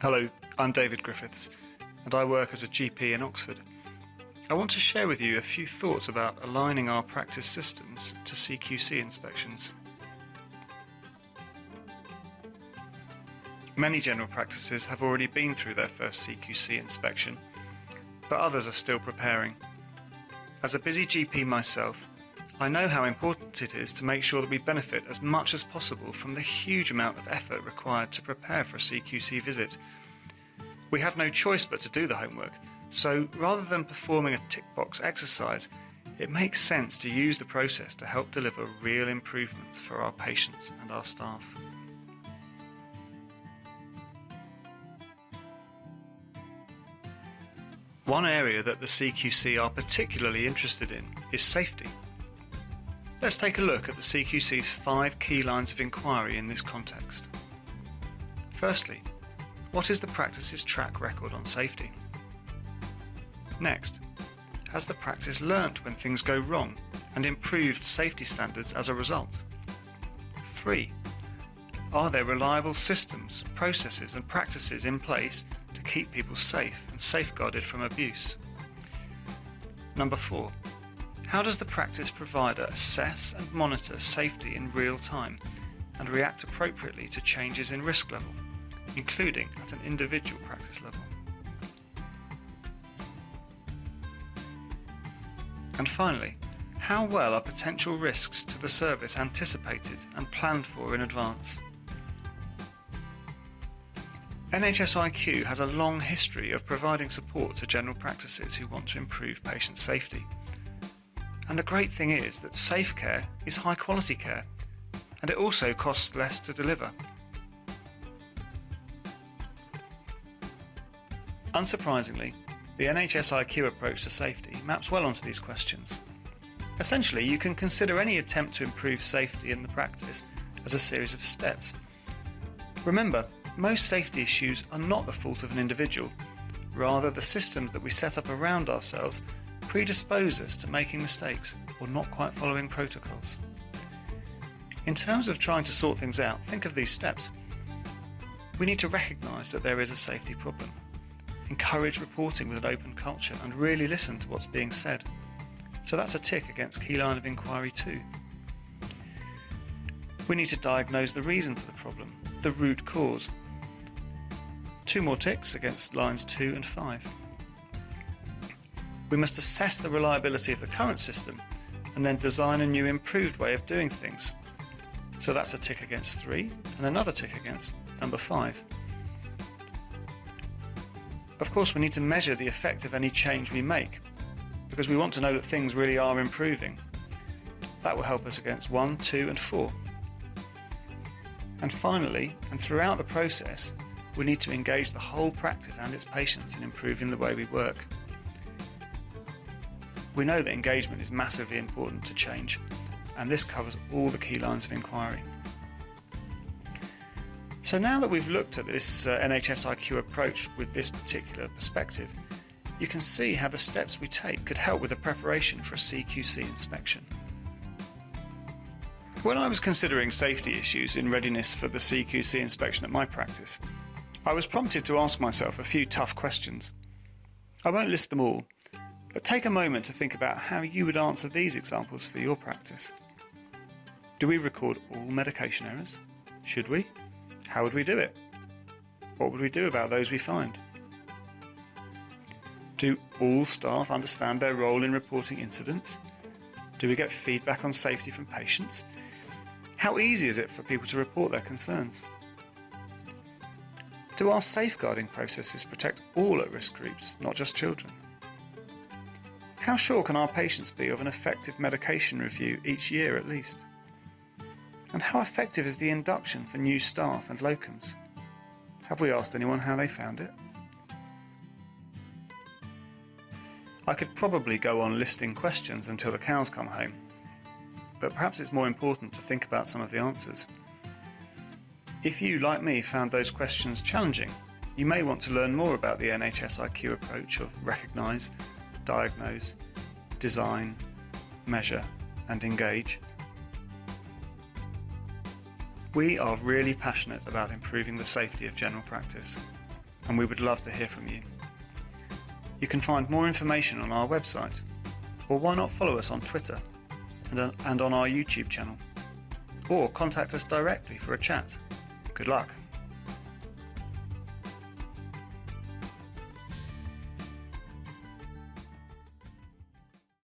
Hello, I'm David Griffiths, and I work as a GP in Oxford. I want to share with you a few thoughts about aligning our practice systems to CQC inspections. Many general practices have already been through their first CQC inspection, but others are still preparing. As a busy GP myself, I know how important it is to make sure that we benefit as much as possible from the huge amount of effort required to prepare for a CQC visit. We have no choice but to do the homework, so rather than performing a tick box exercise, it makes sense to use the process to help deliver real improvements for our patients and our staff. One area that the CQC are particularly interested in is safety. Let's take a look at the CQC's 5 key lines of inquiry in this context. Firstly, what is the practice's track record on safety? Next, has the practice learnt when things go wrong and improved safety standards as a result? 3. Are there reliable systems, processes and practices in place to keep people safe and safeguarded from abuse? Number 4. How does the practice provider assess and monitor safety in real time and react appropriately to changes in risk level, including at an individual practice level? And finally, how well are potential risks to the service anticipated and planned for in advance? NHS-IQ has a long history of providing support to general practices who want to improve patient safety. And the great thing is that safe care is high quality care, and it also costs less to deliver. Unsurprisingly, the NHS-IQ approach to safety maps well onto these questions. Essentially, you can consider any attempt to improve safety in the practice as a series of steps. Remember, most safety issues are not the fault of an individual. Rather, the systems that we set up around ourselves predispose us to making mistakes or not quite following protocols. In terms of trying to sort things out, think of these steps. We need to recognise that there is a safety problem, encourage reporting with an open culture and really listen to what's being said. So that's a tick against key line of inquiry 2. We need to diagnose the reason for the problem, the root cause. 2 more ticks against lines 2 and 5. We must assess the reliability of the current system and then design a new improved way of doing things. So that's a tick against 3 and another tick against number 5. Of course, we need to measure the effect of any change we make because we want to know that things really are improving. That will help us against 1, 2 and 4. And finally, and throughout the process, we need to engage the whole practice and its patients in improving the way we work. We know that engagement is massively important to change, and this covers all the key lines of inquiry. So now that we've looked at this NHS-IQ approach with this particular perspective, you can see how the steps we take could help with the preparation for a CQC inspection. When I was considering safety issues in readiness for the CQC inspection at my practice, I was prompted to ask myself a few tough questions. I won't list them all, but take a moment to think about how you would answer these examples for your practice. Do we record all medication errors? Should we? How would we do it? What would we do about those we find? Do all staff understand their role in reporting incidents? Do we get feedback on safety from patients? How easy is it for people to report their concerns? Do our safeguarding processes protect all at-risk groups, not just children? How sure can our patients be of an effective medication review each year at least? And how effective is the induction for new staff and locums? Have we asked anyone how they found it? I could probably go on listing questions until the cows come home, but perhaps it's more important to think about some of the answers. If you, like me, found those questions challenging, you may want to learn more about the NHS-IQ approach of recognise, diagnose, design, measure and engage. We are really passionate about improving the safety of general practice. and we would love to hear from you. You can find more information on our website, or why not follow us on Twitter and on our YouTube channel, or contact us directly for a chat. Good luck.